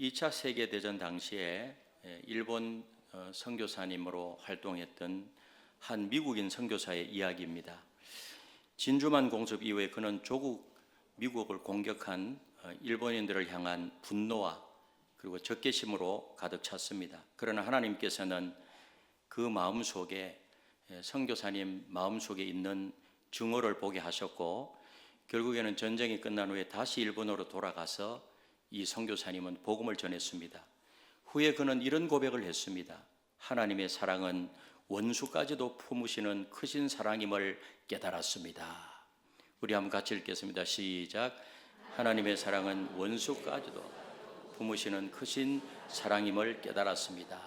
2차 세계대전 당시에 일본 선교사님으로 활동했던 한 미국인 선교사의 이야기입니다. 진주만 공습 이후에 그는 조국 미국을 공격한 일본인들을 향한 분노와 그리고 적개심으로 가득 찼습니다. 그러나 하나님께서는 그 마음속에 선교사님 마음속에 있는 증오를 보게 하셨고, 결국에는 전쟁이 끝난 후에 다시 일본으로 돌아가서 이 선교사님은 복음을 전했습니다. 후에 그는 이런 고백을 했습니다. 하나님의 사랑은 원수까지도 품으시는 크신 사랑임을 깨달았습니다. 우리 한번 같이 읽겠습니다. 시작. 하나님의 사랑은 원수까지도 품으시는 크신 사랑임을 깨달았습니다.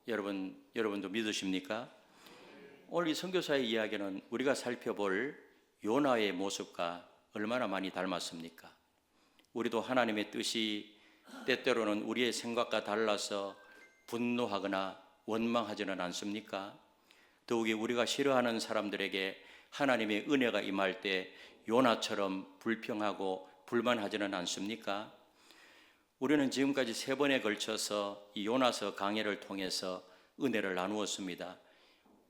여러분도 믿으십니까? 오늘 이 선교사의 이야기는 우리가 살펴볼 요나의 모습과 얼마나 많이 닮았습니까? 우리도 하나님의 뜻이 때때로는 우리의 생각과 달라서 분노하거나 원망하지는 않습니까? 더욱이 우리가 싫어하는 사람들에게 하나님의 은혜가 임할 때 요나처럼 불평하고 불만하지는 않습니까? 우리는 지금까지 3번에 걸쳐서 이 요나서 강해를 통해서 은혜를 나누었습니다.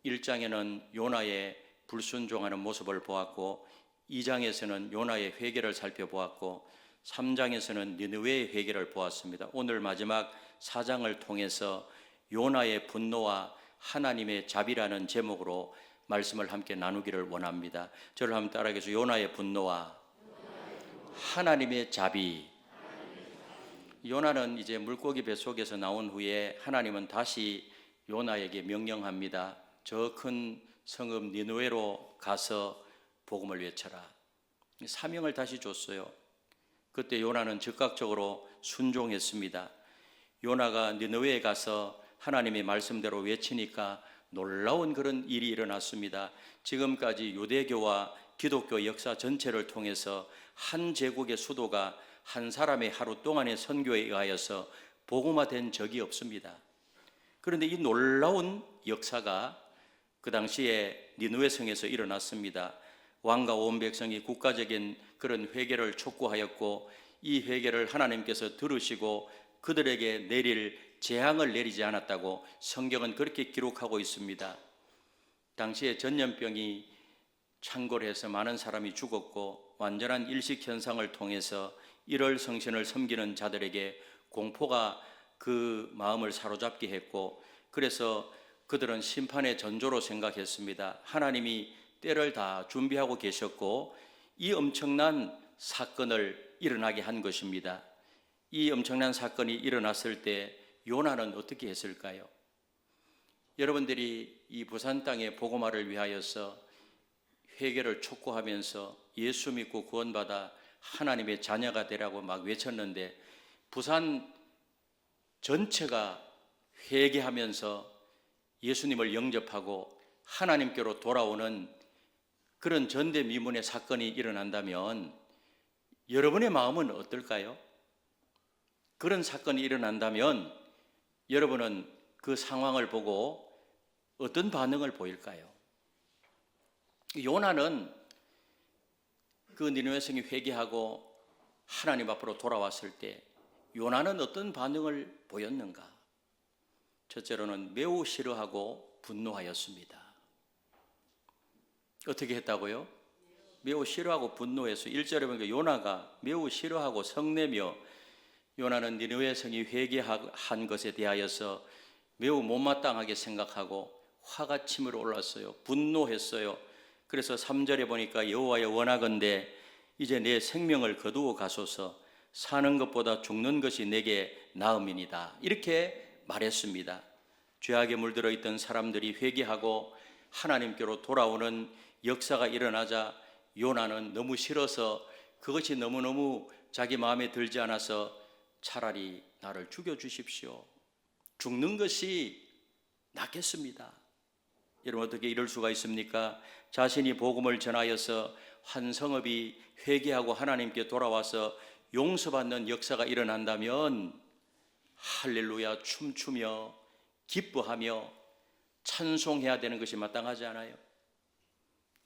1장에는 요나의 불순종하는 모습을 보았고, 2장에서는 요나의 회개를 살펴보았고, 3장에서는 니느웨의 회개를 보았습니다. 오늘 마지막 4장을 통해서 요나의 분노와 하나님의 자비라는 제목으로 말씀을 함께 나누기를 원합니다. 저를 한번 따라하겠습니다. 요나의 분노와 하나님의 자비. 요나는 이제 물고기 뱃속에서 나온 후에 하나님은 다시 요나에게 명령합니다. 저 큰 성읍 니느웨로 가서 복음을 외쳐라. 사명을 다시 줬어요. 그때 요나는 즉각적으로 순종했습니다. 요나가 니느웨에 가서 하나님의 말씀대로 외치니까 놀라운 그런 일이 일어났습니다. 지금까지 유대교와 기독교 역사 전체를 통해서 한 제국의 수도가 한 사람의 하루 동안의 선교에 의하여서 복음화된 적이 없습니다. 그런데 이 놀라운 역사가 그 당시에 니느웨 성에서 일어났습니다. 왕과 온 백성이 국가적인 그런 회개를 촉구하였고, 이 회개를 하나님께서 들으시고 그들에게 내릴 재앙을 내리지 않았다고 성경은 그렇게 기록하고 있습니다. 당시에 전염병이 창궐해서 많은 사람이 죽었고, 완전한 일식 현상을 통해서 일월 성신을 섬기는 자들에게 공포가 그 마음을 사로잡게 했고, 그래서 그들은 심판의 전조로 생각했습니다. 하나님이 때를 다 준비하고 계셨고, 이 엄청난 사건을 일어나게 한 것입니다. 이 엄청난 사건이 일어났을 때 요나는 어떻게 했을까요? 여러분들이 이 부산 땅의 복음화를 위하여서 회개를 촉구하면서 예수 믿고 구원받아 하나님의 자녀가 되라고 막 외쳤는데, 부산 전체가 회개하면서 예수님을 영접하고 하나님께로 돌아오는 그런 전대미문의 사건이 일어난다면 여러분의 마음은 어떨까요? 그런 사건이 일어난다면 여러분은 그 상황을 보고 어떤 반응을 보일까요? 요나는 그 니느웨 성이 회개하고 하나님 앞으로 돌아왔을 때 요나는 어떤 반응을 보였는가? 첫째로는 매우 싫어하고 분노하였습니다. 어떻게 했다고요? 매우 싫어하고 분노해서 1절에 보니까 요나가 매우 싫어하고 성내며, 요나는 니느웨 성이 회개한 것에 대하여서 매우 못마땅하게 생각하고 화가 치밀어 올랐어요. 분노했어요. 그래서 3절에 보니까 여호와여 원하건대 이제 내 생명을 거두어 가소서, 사는 것보다 죽는 것이 내게 나음이니이다. 이렇게 말했습니다. 죄악에 물들어 있던 사람들이 회개하고 하나님께로 돌아오는 역사가 일어나자 요나는 너무 싫어서, 그것이 너무너무 자기 마음에 들지 않아서 차라리 나를 죽여주십시오. 죽는 것이 낫겠습니다. 여러분, 어떻게 이럴 수가 있습니까? 자신이 복음을 전하여서 한 성읍이 회개하고 하나님께 돌아와서 용서받는 역사가 일어난다면 할렐루야 춤추며 기뻐하며 찬송해야 되는 것이 마땅하지 않아요?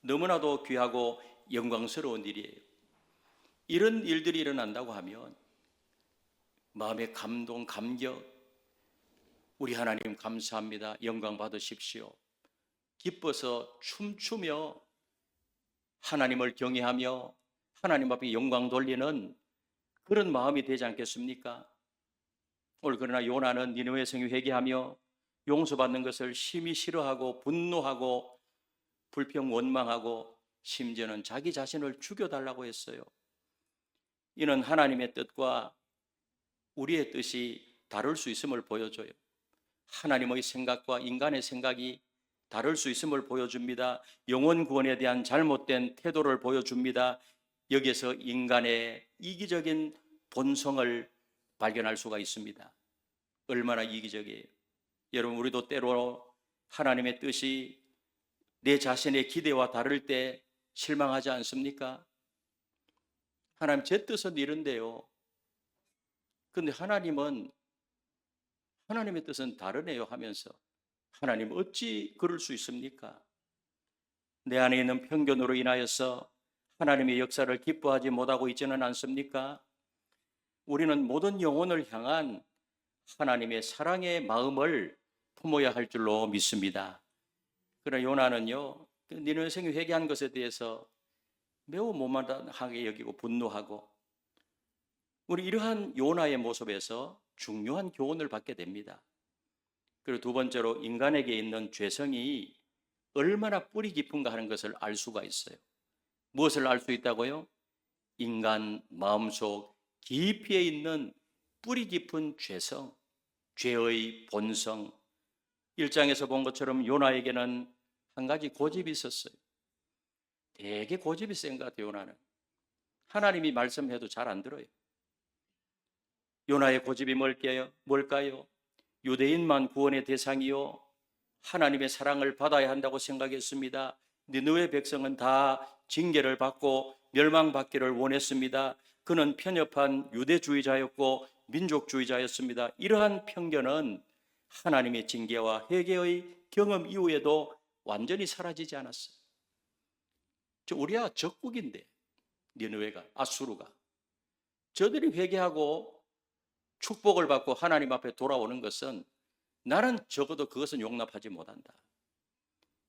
너무나도 귀하고 영광스러운 일이에요. 이런 일들이 일어난다고 하면 마음의 감동, 감격, 우리 하나님 감사합니다. 영광 받으십시오. 기뻐서 춤추며 하나님을 경외하며 하나님 앞에 영광 돌리는 그런 마음이 되지 않겠습니까? 오늘 그러나 요나는 니느웨 성이 회개하며 용서받는 것을 심히 싫어하고 분노하고 불평 원망하고 심지어는 자기 자신을 죽여달라고 했어요. 이는 하나님의 뜻과 우리의 뜻이 다를 수 있음을 보여줘요. 하나님의 생각과 인간의 생각이 다를 수 있음을 보여줍니다. 영혼 구원에 대한 잘못된 태도를 보여줍니다. 여기에서 인간의 이기적인 본성을 발견할 수가 있습니다. 얼마나 이기적이에요. 여러분, 우리도 때로 하나님의 뜻이 내 자신의 기대와 다를 때 실망하지 않습니까? 하나님, 제 뜻은 이런데요. 근데 하나님의 뜻은 다르네요 하면서 하나님 어찌 그럴 수 있습니까? 내 안에 있는 편견으로 인하여서 하나님의 역사를 기뻐하지 못하고 있지는 않습니까? 우리는 모든 영혼을 향한 하나님의 사랑의 마음을 품어야 할 줄로 믿습니다. 그러나 요나는요, 니느웨 성이 회개한 것에 대해서 매우 못마땅하게 여기고 분노하고, 우리 이러한 요나의 모습에서 중요한 교훈을 받게 됩니다. 그리고 두 번째로 인간에게 있는 죄성이 얼마나 뿌리 깊은가 하는 것을 알 수가 있어요. 무엇을 알 수 있다고요? 인간 마음속 깊이에 있는 뿌리 깊은 죄성, 죄의 본성. 1장에서 본 것처럼 요나에게는 한 가지 고집이 있었어요. 되게 고집이 센 것 같아요. 요나는 하나님이 말씀해도 잘 안 들어요. 요나의 고집이 뭘까요? 유대인만 구원의 대상이요, 하나님의 사랑을 받아야 한다고 생각했습니다. 니느웨 백성은 다 징계를 받고 멸망받기를 원했습니다. 그는 편협한 유대주의자였고 민족주의자였습니다. 이러한 편견은 하나님의 징계와 회개의 경험 이후에도 완전히 사라지지 않았어요. 우리야 적국인데, 니느웨가, 아수르가, 저들이 회개하고 축복을 받고 하나님 앞에 돌아오는 것은 나는 적어도 그것은 용납하지 못한다.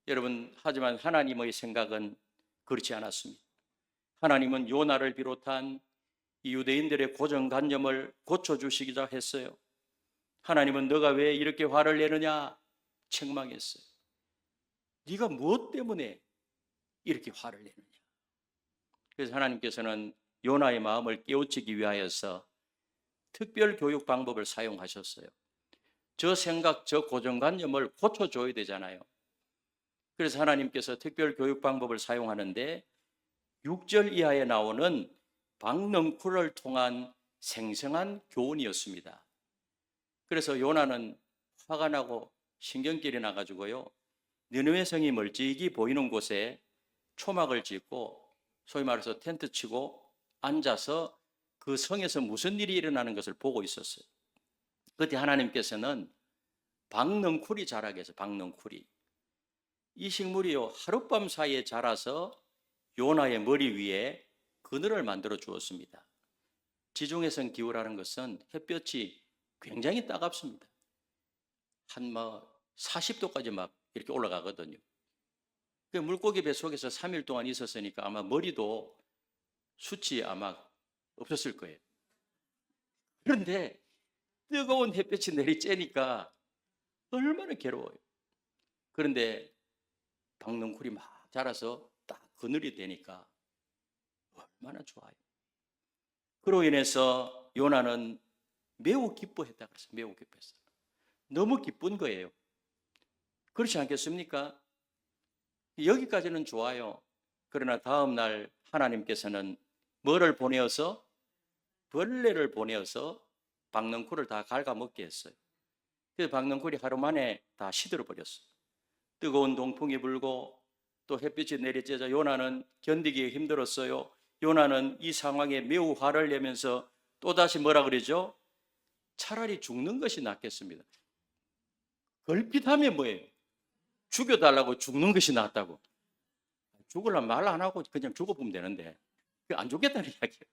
여러분, 하지만 하나님의 생각은 그렇지 않았습니다. 하나님은 요나를 비롯한 이 유대인들의 고정관념을 고쳐주시기자 했어요. 하나님은 너가 왜 이렇게 화를 내느냐 책망했어요. 네가 무엇 때문에 이렇게 화를 내느냐. 그래서 하나님께서는 요나의 마음을 깨우치기 위하여서 특별 교육 방법을 사용하셨어요. 저 생각, 저 고정관념을 고쳐줘야 되잖아요. 그래서 하나님께서 특별 교육 방법을 사용하는데 6절 이하에 나오는 박넝쿨을 통한 생생한 교훈이었습니다. 그래서 요나는 화가 나고 신경질이 나가지고요, 니느웨 성이 멀찍이 보이는 곳에 초막을 짓고 소위 말해서 텐트 치고 앉아서 그 성에서 무슨 일이 일어나는 것을 보고 있었어요. 그때 하나님께서는 박넝쿨이 자라게 해서, 박넝쿨이, 이 식물이요 하룻밤 사이에 자라서 요나의 머리 위에 그늘을 만들어 주었습니다. 지중해성 기후라는 것은 햇볕이 굉장히 따갑습니다. 한 40도까지 막 이렇게 올라가거든요. 그 물고기 배 속에서 3일 동안 있었으니까 아마 머리도 숱이 아마 없었을 거예요. 그런데 뜨거운 햇볕이 내리쬐니까 얼마나 괴로워요. 그런데 박넝쿨이 막 자라서 딱 그늘이 되니까 얼마나 좋아요. 그로 인해서 요나는 매우 기뻐했다 그랬어요. 매우 기뻐했어요. 너무 기쁜 거예요. 그렇지 않겠습니까? 여기까지는 좋아요. 그러나 다음 날 하나님께서는 뭐를 보내어서? 벌레를 보내어서 박넝쿨을 다 갉아먹게 했어요. 그래서 박넝쿨이 하루 만에 다 시들어 버렸어요. 뜨거운 동풍이 불고 또 햇빛이 내리쬐자 요나는 견디기 힘들었어요. 요나는 이 상황에 매우 화를 내면서 또다시 뭐라 그러죠? 차라리 죽는 것이 낫겠습니다. 걸핏하면 뭐예요? 죽여달라고 죽는 것이 낫다고. 죽으려면 말 안 하고 그냥 죽어보면 되는데 안 죽겠다는 이야기예요.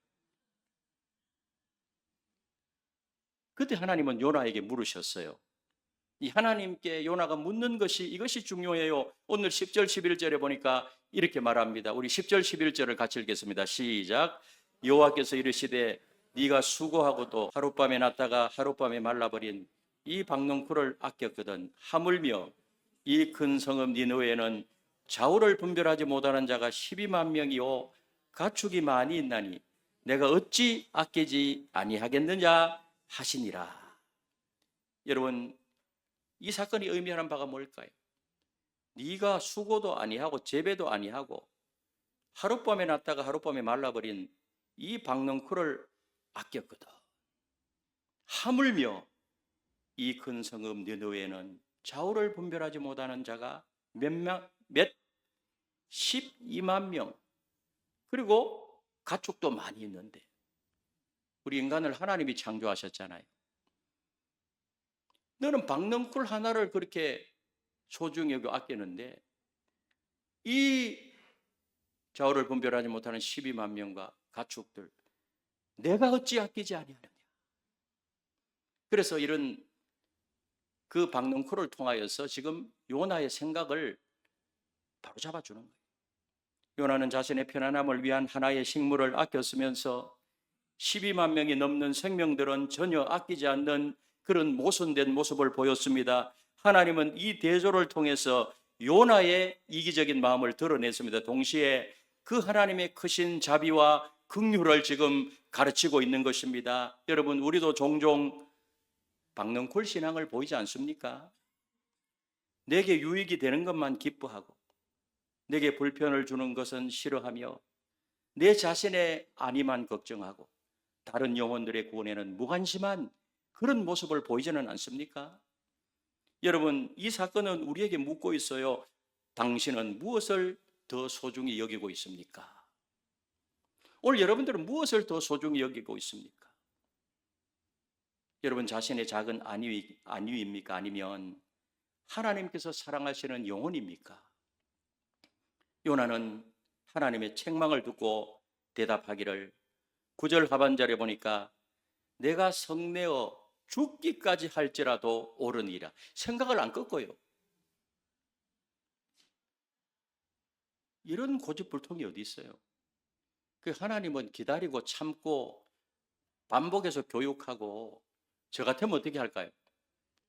그때 하나님은 요나에게 물으셨어요. 이 하나님께 요나가 묻는 것이 이것이 중요해요. 오늘 10절 11절에 보니까 이렇게 말합니다. 우리 10절 11절을 같이 읽겠습니다. 시작. 여호와께서 이르시되 네가 수고하고도 하룻밤에 났다가 하룻밤에 말라버린 이 박농쿨을 아꼈거든. 하물며 이 큰 성읍 니느웨에는 좌우를 분별하지 못하는 자가 12만 명이요 가축이 많이 있나니 내가 어찌 아끼지 아니하겠느냐 하시니라. 여러분, 이 사건이 의미하는 바가 뭘까요? 네가 수고도 아니하고 재배도 아니하고 하룻밤에 났다가 하룻밤에 말라버린 이 박농쿨을 아꼈거든. 하물며 이 큰 성읍 니느웨에는 좌우를 분별하지 못하는 자가 몇 12만 명, 그리고 가축도 많이 있는데, 우리 인간을 하나님이 창조하셨잖아요. 너는 박넝쿨 하나를 그렇게 소중히 여기고 아끼는데 이 좌우를 분별하지 못하는 12만 명과 가축들 내가 어찌 아끼지 아니하느냐. 그래서 이런 그 박넝쿨을 통하여서 지금 요나의 생각을 바로잡아 주는 거예요. 요나는 자신의 편안함을 위한 하나의 식물을 아꼈으면서 12만 명이 넘는 생명들은 전혀 아끼지 않는 그런 모순된 모습을 보였습니다. 하나님은 이 대조를 통해서 요나의 이기적인 마음을 드러냈습니다. 동시에 그 하나님의 크신 자비와 긍휼을 지금 가르치고 있는 것입니다. 여러분, 우리도 종종 박넝쿨 신앙을 보이지 않습니까? 내게 유익이 되는 것만 기뻐하고 내게 불편을 주는 것은 싫어하며 내 자신의 안위만 걱정하고 다른 영혼들의 구원에는 무관심한 그런 모습을 보이지는 않습니까? 여러분, 이 사건은 우리에게 묻고 있어요. 당신은 무엇을 더 소중히 여기고 있습니까? 오늘 여러분들은 무엇을 더 소중히 여기고 있습니까? 여러분 자신의 작은 안위입니까? 아니면 하나님께서 사랑하시는 영혼입니까? 요나는 하나님의 책망을 듣고 대답하기를 9절 하반절에 보니까 내가 성내어 죽기까지 할지라도 옳으니라. 생각을 안 꺾어요. 이런 고집불통이 어디 있어요? 그 하나님은 기다리고 참고 반복해서 교육하고, 저 같으면 어떻게 할까요?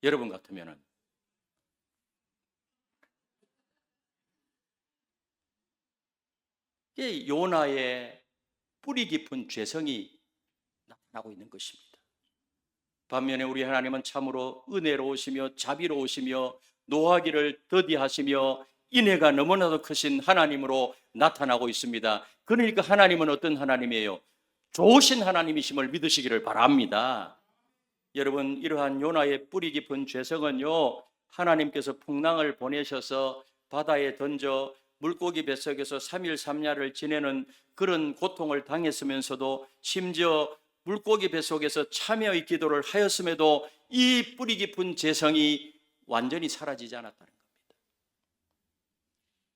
여러분 같으면은 이게 요나의 뿌리 깊은 죄성이 나타나고 있는 것입니다. 반면에 우리 하나님은 참으로 은혜로우시며 자비로우시며 노하기를 더디하시며 인애가 너무나도 크신 하나님으로 나타나고 있습니다. 그러니까 하나님은 어떤 하나님이에요? 좋으신 하나님이심을 믿으시기를 바랍니다. 여러분, 이러한 요나의 뿌리 깊은 죄성은요, 하나님께서 풍랑을 보내셔서 바다에 던져 물고기 뱃속에서 3일 3야를 지내는 그런 고통을 당했으면서도 심지어 물고기 뱃속에서 참여의 기도를 하였음에도 이 뿌리 깊은 죄성이 완전히 사라지지 않았다는 겁니다.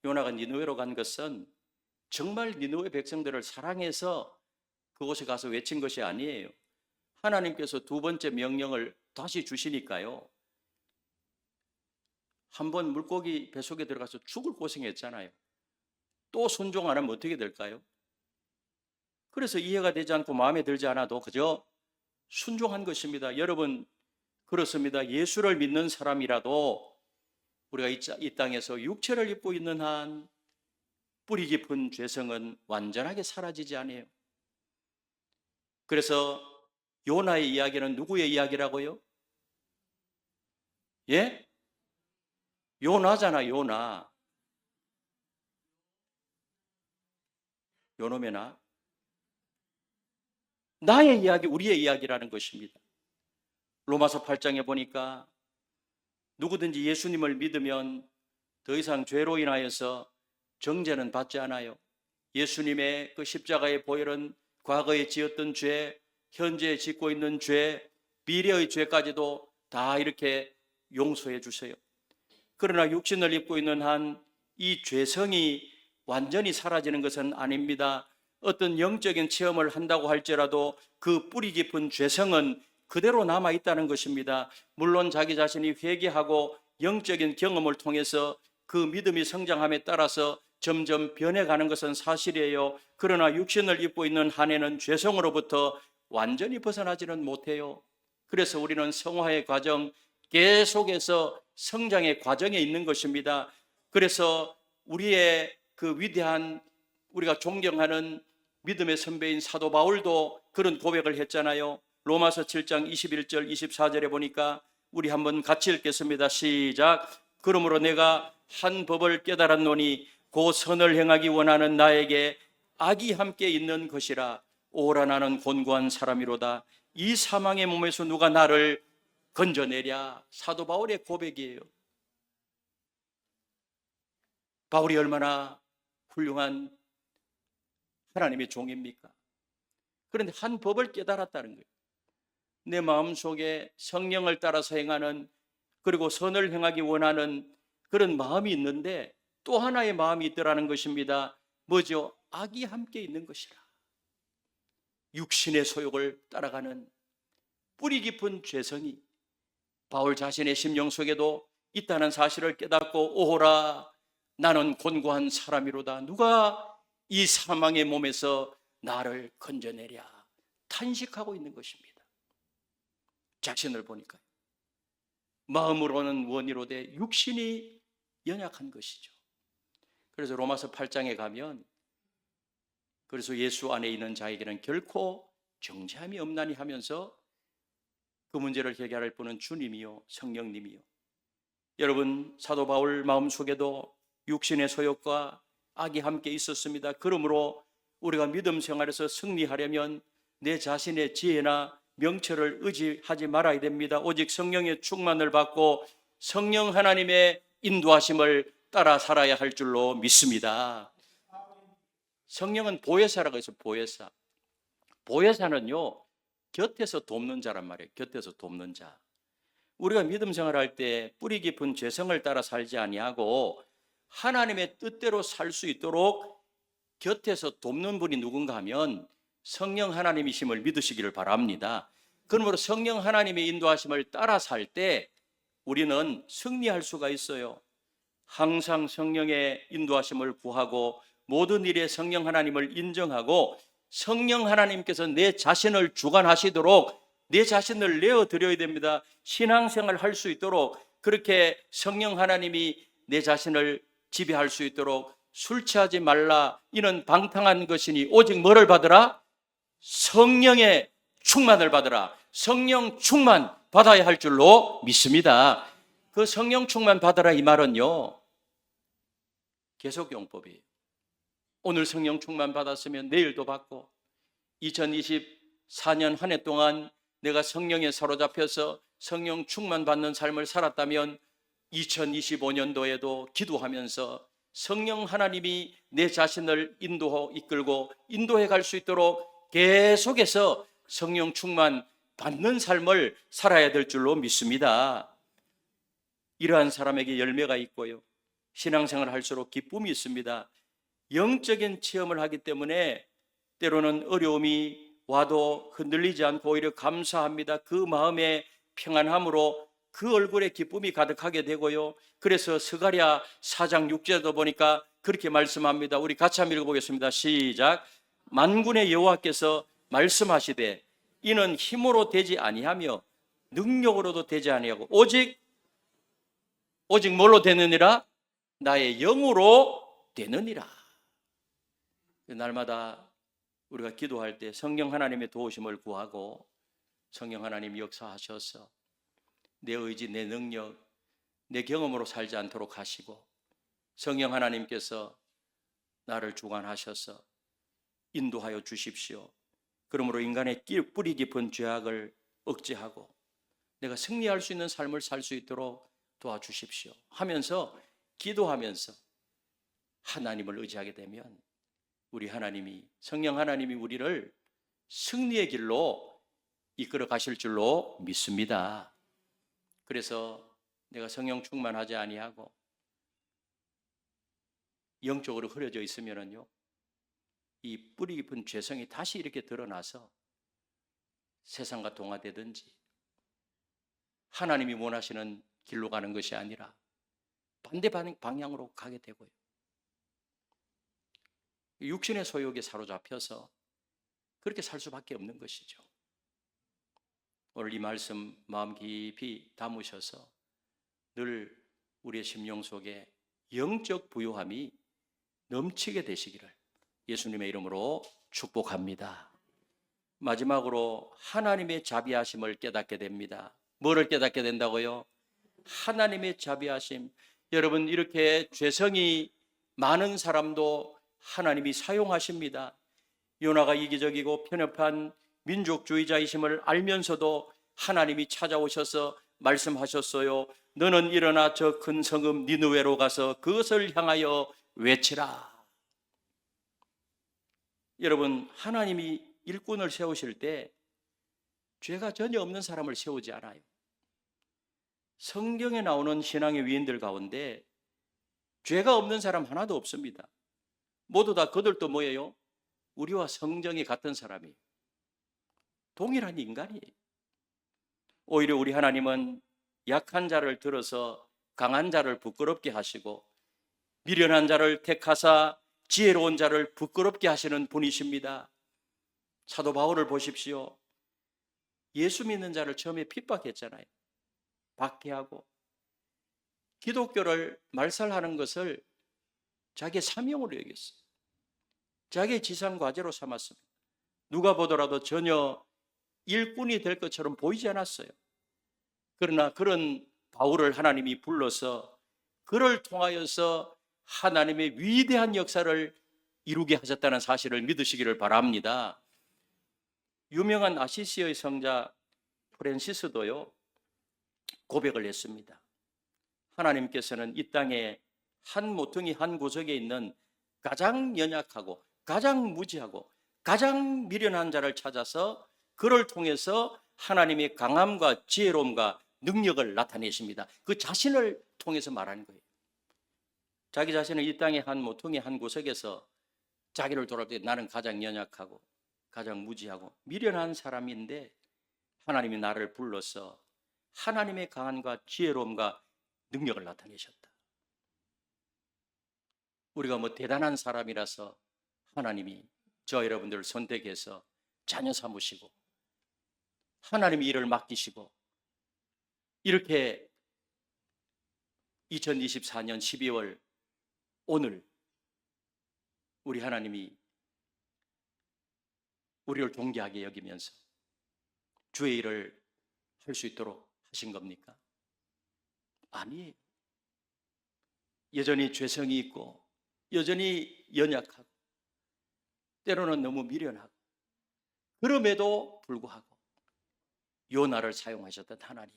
요나가 니느웨로 간 것은 정말 니느웨 백성들을 사랑해서 그곳에 가서 외친 것이 아니에요. 하나님께서 두 번째 명령을 다시 주시니까요. 한번 물고기 뱃속에 들어가서 죽을 고생했잖아요. 또 순종 안 하면 어떻게 될까요? 그래서 이해가 되지 않고 마음에 들지 않아도 그저 순종한 것입니다. 여러분, 그렇습니다. 예수를 믿는 사람이라도 우리가 이 땅에서 육체를 입고 있는 한 뿌리 깊은 죄성은 완전하게 사라지지 않아요. 그래서 요나의 이야기는 누구의 이야기라고요? 예? 요나잖아, 요나. 요놈이나 나의 이야기, 우리의 이야기라는 것입니다. 로마서 8장에 보니까 누구든지 예수님을 믿으면 더 이상 죄로 인하여서 정죄는 받지 않아요. 예수님의 그 십자가의 보혈은 과거에 지었던 죄, 현재 짓고 있는 죄, 미래의 죄까지도 다 이렇게 용서해 주세요. 그러나 육신을 입고 있는 한 이 죄성이 완전히 사라지는 것은 아닙니다. 어떤 영적인 체험을 한다고 할지라도 그 뿌리 깊은 죄성은 그대로 남아 있다는 것입니다. 물론 자기 자신이 회개하고 영적인 경험을 통해서 그 믿음이 성장함에 따라서 점점 변해가는 것은 사실이에요. 그러나 육신을 입고 있는 한 해는 죄성으로부터 완전히 벗어나지는 못해요. 그래서 우리는 성화의 과정, 계속해서 성장의 과정에 있는 것입니다. 그래서 우리의 그 위대한, 우리가 존경하는 믿음의 선배인 사도 바울도 그런 고백을 했잖아요. 로마서 7장 21절 24절에 보니까 우리 한번 같이 읽겠습니다. 시작. 그러므로 내가 한 법을 깨달았노니 그 선을 행하기 원하는 나에게 악이 함께 있는 것이라. 오라 나는 곤고한 사람이로다. 이 사망의 몸에서 누가 나를 건져내랴. 사도 바울의 고백이에요. 바울이 얼마나 훌륭한 하나님의 종입니까? 그런데 한 법을 깨달았다는 거예요. 내 마음속에 성령을 따라서 행하는, 그리고 선을 행하기 원하는 그런 마음이 있는데 또 하나의 마음이 있더라는 것입니다. 뭐죠? 악이 함께 있는 것이라. 육신의 소욕을 따라가는 뿌리 깊은 죄성이 바울 자신의 심령 속에도 있다는 사실을 깨닫고 오호라 나는 곤고한 사람이로다. 누가 이 사망의 몸에서 나를 건져내랴. 탄식하고 있는 것입니다. 자신을 보니까요. 마음으로는 원이로되 육신이 연약한 것이죠. 그래서 로마서 8장에 가면 그래서 예수 안에 있는 자에게는 결코 정죄함이 없나니 하면서 그 문제를 해결할 분은 주님이요 성령님이요. 여러분, 사도 바울 마음속에도 육신의 소욕과 악이 함께 있었습니다. 그러므로 우리가 믿음 생활에서 승리하려면 내 자신의 지혜나 명철을 의지하지 말아야 됩니다. 오직 성령의 충만을 받고 성령 하나님의 인도하심을 따라 살아야 할 줄로 믿습니다. 성령은 보혜사라고 해서 보혜사. 보혜사는요, 곁에서 돕는 자란 말이에요. 곁에서 돕는 자. 우리가 믿음 생활할 때 뿌리 깊은 죄성을 따라 살지 아니하고 하나님의 뜻대로 살 수 있도록 곁에서 돕는 분이 누군가 하면 성령 하나님이심을 믿으시기를 바랍니다. 그러므로 성령 하나님의 인도하심을 따라 살 때 우리는 승리할 수가 있어요. 항상 성령의 인도하심을 구하고 모든 일에 성령 하나님을 인정하고 성령 하나님께서 내 자신을 주관하시도록 내 자신을 내어드려야 됩니다. 신앙생활을 할 수 있도록 그렇게 성령 하나님이 내 자신을 지배할 수 있도록 술 취하지 말라. 이는 방탕한 것이니 오직 뭐를 받으라? 성령의 충만을 받으라. 성령 충만 받아야 할 줄로 믿습니다. 그 성령 충만 받으라 이 말은요, 계속용법이에요. 오늘 성령 충만 받았으면 내일도 받고 2024년 한 해 동안 내가 성령에 사로잡혀서 성령 충만 받는 삶을 살았다면 2025년도에도 기도하면서 성령 하나님이 내 자신을 이끌고 인도해 갈 수 있도록 계속해서 성령 충만 받는 삶을 살아야 될 줄로 믿습니다. 이러한 사람에게 열매가 있고요, 신앙생활을 할수록 기쁨이 있습니다. 영적인 체험을 하기 때문에 때로는 어려움이 와도 흔들리지 않고 오히려 감사합니다. 그 마음의 평안함으로 그 얼굴에 기쁨이 가득하게 되고요. 그래서 스가랴 4장 6절도 보니까 그렇게 말씀합니다. 우리 같이 한번 읽어보겠습니다. 시작. 만군의 여호와께서 말씀하시되 이는 힘으로 되지 아니하며 능력으로도 되지 아니하고 오직 뭘로 되느니라? 나의 영으로 되느니라. 날마다 우리가 기도할 때 성령 하나님의 도우심을 구하고 성령 하나님 역사하셔서 내 의지, 내 능력, 내 경험으로 살지 않도록 하시고 성령 하나님께서 나를 주관하셔서 인도하여 주십시오. 그러므로 인간의 뿌리 깊은 죄악을 억제하고 내가 승리할 수 있는 삶을 살 수 있도록 도와주십시오 하면서 기도하면서 하나님을 의지하게 되면 우리 하나님이, 성령 하나님이 우리를 승리의 길로 이끌어 가실 줄로 믿습니다. 그래서 내가 성령 충만하지 아니하고 영적으로 흐려져 있으면요, 이 뿌리 깊은 죄성이 다시 이렇게 드러나서 세상과 동화되든지 하나님이 원하시는 길로 가는 것이 아니라 반대 방향으로 가게 되고요. 육신의 소욕에 사로잡혀서 그렇게 살 수밖에 없는 것이죠. 오늘 이 말씀 마음 깊이 담으셔서 늘 우리의 심령 속에 영적 부요함이 넘치게 되시기를 예수님의 이름으로 축복합니다. 마지막으로 하나님의 자비하심을 깨닫게 됩니다. 뭐를 깨닫게 된다고요? 하나님의 자비하심. 여러분, 이렇게 죄성이 많은 사람도 하나님이 사용하십니다. 요나가 이기적이고 편협한 민족주의자이심을 알면서도 하나님이 찾아오셔서 말씀하셨어요. 너는 일어나 저 큰 성읍 니느웨로 가서 그것을 향하여 외치라. 여러분, 하나님이 일꾼을 세우실 때 죄가 전혀 없는 사람을 세우지 않아요. 성경에 나오는 신앙의 위인들 가운데 죄가 없는 사람 하나도 없습니다. 모두 다 그들도 뭐예요? 우리와 성정이 같은 사람이에요. 동일한 인간이에요. 오히려 우리 하나님은 약한 자를 들어서 강한 자를 부끄럽게 하시고 미련한 자를 택하사 지혜로운 자를 부끄럽게 하시는 분이십니다. 사도 바울을 보십시오. 예수 믿는 자를 처음에 핍박했잖아요. 박해하고 기독교를 말살하는 것을 자기의 사명으로 여겼어요. 자기의 지상과제로 삼았습니다. 누가 보더라도 전혀 일꾼이 될 것처럼 보이지 않았어요. 그러나 그런 바울을 하나님이 불러서 그를 통하여서 하나님의 위대한 역사를 이루게 하셨다는 사실을 믿으시기를 바랍니다. 유명한 아시시의 성자 프란시스도요, 고백을 했습니다. 하나님께서는 이 땅에 한 모퉁이 한 구석에 있는 가장 연약하고 가장 무지하고 가장 미련한 자를 찾아서 그를 통해서 하나님의 강함과 지혜로움과 능력을 나타내십니다. 그 자신을 통해서 말하는 거예요. 자기 자신은 이 땅의 한 모퉁이 한 구석에서 자기를 돌아볼 때 나는 가장 연약하고 가장 무지하고 미련한 사람인데 하나님이 나를 불러서 하나님의 강함과 지혜로움과 능력을 나타내셨다. 우리가 뭐 대단한 사람이라서 하나님이 저 여러분들을 선택해서 자녀 삼으시고 하나님이 일을 맡기시고 이렇게 2024년 12월 오늘 우리 하나님이 우리를 동귀하게 여기면서 주의 일을 할 수 있도록 하신 겁니까? 아니에요. 여전히 죄성이 있고 여전히 연약하고 때로는 너무 미련하고 그럼에도 불구하고 요나를 사용하셨던 하나님,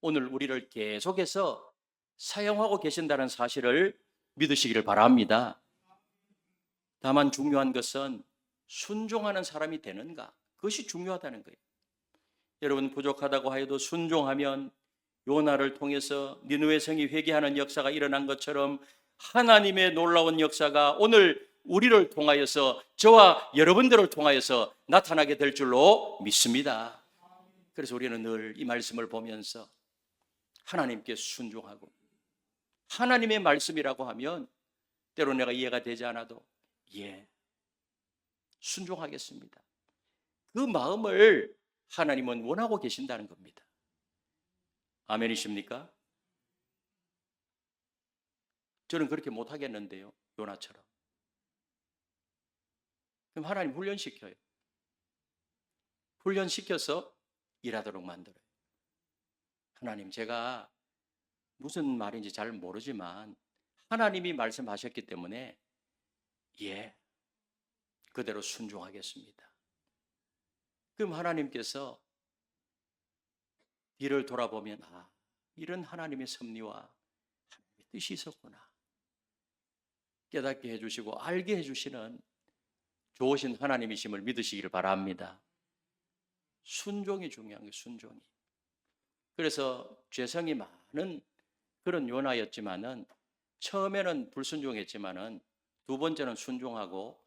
오늘 우리를 계속해서 사용하고 계신다는 사실을 믿으시기를 바랍니다. 다만 중요한 것은 순종하는 사람이 되는가, 그것이 중요하다는 거예요. 여러분, 부족하다고 하여도 순종하면 요나를 통해서 니느웨 성이 회개하는 역사가 일어난 것처럼 하나님의 놀라운 역사가 오늘 우리를 통하여서 저와 여러분들을 통하여서 나타나게 될 줄로 믿습니다. 그래서 우리는 늘 이 말씀을 보면서 하나님께 순종하고 하나님의 말씀이라고 하면 때로 내가 이해가 되지 않아도 순종하겠습니다. 그 마음을 하나님은 원하고 계신다는 겁니다. 아멘이십니까? 저는 그렇게 못하겠는데요, 요나처럼. 그럼 하나님 훈련시켜요. 훈련시켜서 일하도록 만들어요. 하나님, 제가 무슨 말인지 잘 모르지만 하나님이 말씀하셨기 때문에 그대로 순종하겠습니다. 그럼 하나님께서 뒤를 돌아보면 이런 하나님의 섭리와 하나님의 뜻이 있었구나 깨닫게 해주시고 알게 해주시는 좋으신 하나님이심을 믿으시기를 바랍니다. 순종이 중요한 거예요. 순종이. 그래서 죄성이 많은 그런 요나였지만은 처음에는 불순종했지만은 두 번째는 순종하고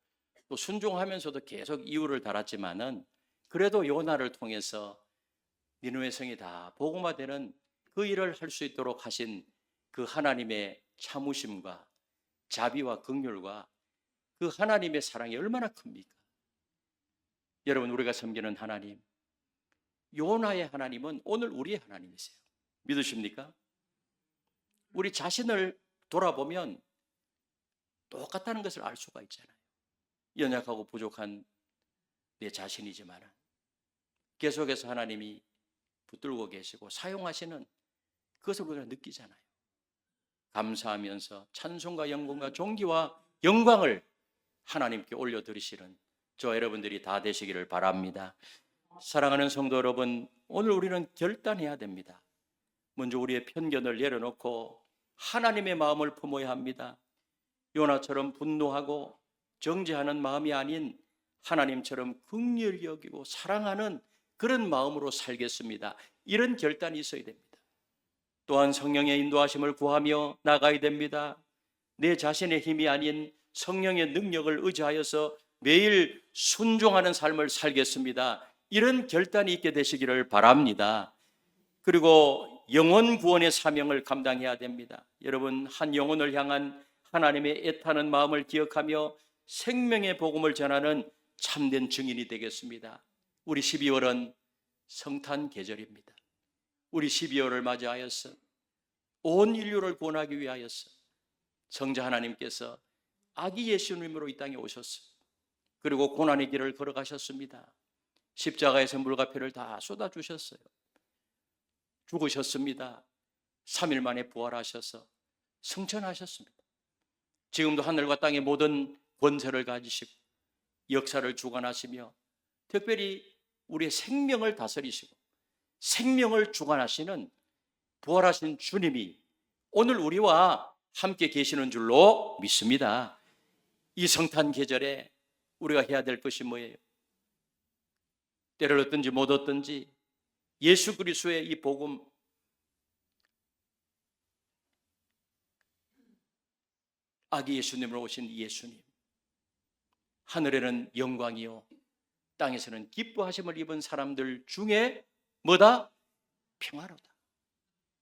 또 순종하면서도 계속 이유를 달았지만은 그래도 요나를 통해서 니느웨 성이 다 복음화되는 그 일을 할 수 있도록 하신 그 하나님의 참으심과 자비와 긍휼과 그 하나님의 사랑이 얼마나 큽니까? 여러분, 우리가 섬기는 하나님, 요나의 하나님은 오늘 우리의 하나님이세요. 믿으십니까? 우리 자신을 돌아보면 똑같다는 것을 알 수가 있잖아요. 연약하고 부족한 내 자신이지만 계속해서 하나님이 붙들고 계시고 사용하시는 그것을 우리가 느끼잖아요. 감사하면서 찬송과 영광과 존귀와 영광을 하나님께 올려드리시는 저 여러분들이 다 되시기를 바랍니다. 사랑하는 성도 여러분, 오늘 우리는 결단해야 됩니다. 먼저 우리의 편견을 내려놓고 하나님의 마음을 품어야 합니다. 요나처럼 분노하고 정죄하는 마음이 아닌 하나님처럼 긍휼히 여기고 사랑하는 그런 마음으로 살겠습니다. 이런 결단이 있어야 됩니다. 또한 성령의 인도하심을 구하며 나가야 됩니다. 내 자신의 힘이 아닌 성령의 능력을 의지하여서 매일 순종하는 삶을 살겠습니다. 이런 결단이 있게 되시기를 바랍니다. 그리고 영혼 구원의 사명을 감당해야 됩니다. 여러분, 한 영혼을 향한 하나님의 애타는 마음을 기억하며 생명의 복음을 전하는 참된 증인이 되겠습니다. 우리 12월은 성탄 계절입니다. 우리 12월을 맞이하여서 온 인류를 구원하기 위하여서 성자 하나님께서 아기 예수님으로 이 땅에 오셨어요. 그리고 고난의 길을 걸어가셨습니다. 십자가에서 물과 피를 다 쏟아주셨어요. 죽으셨습니다. 3일 만에 부활하셔서 승천하셨습니다. 지금도 하늘과 땅의 모든 권세를 가지시고 역사를 주관하시며 특별히 우리의 생명을 다스리시고 생명을 주관하시는 부활하신 주님이 오늘 우리와 함께 계시는 줄로 믿습니다. 이 성탄 계절에 우리가 해야 될 것이 뭐예요? 때를 얻든지 못 얻든지 예수 그리스도의 이 복음, 아기 예수님으로 오신 예수님, 하늘에는 영광이요 땅에서는 기뻐하심을 입은 사람들 중에 뭐다? 평화로다.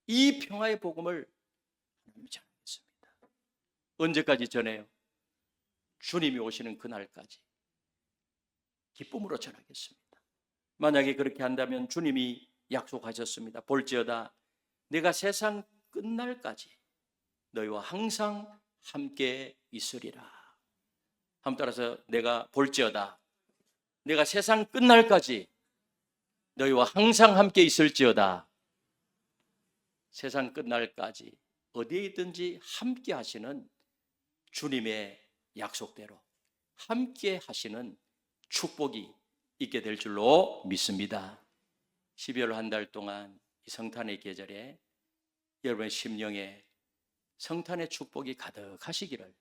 이 평화의 복음을 전하겠습니다. 언제까지 전해요? 주님이 오시는 그날까지 기쁨으로 전하겠습니다. 만약에 그렇게 한다면 주님이 약속하셨습니다. 볼지어다 내가 세상 끝날까지 너희와 항상 함께 있으리라. 한번 따라서 내가 볼지어다 내가 세상 끝날까지 너희와 항상 함께 있을지어다. 세상 끝날까지 어디에 있든지 함께 하시는 주님의 약속대로 함께 하시는 축복이 있게 될 줄로 믿습니다. 12월 한 달 동안 이 성탄의 계절에 여러분의 심령에 성탄의 축복이 가득하시기를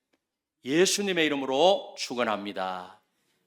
예수님의 이름으로 축원합니다.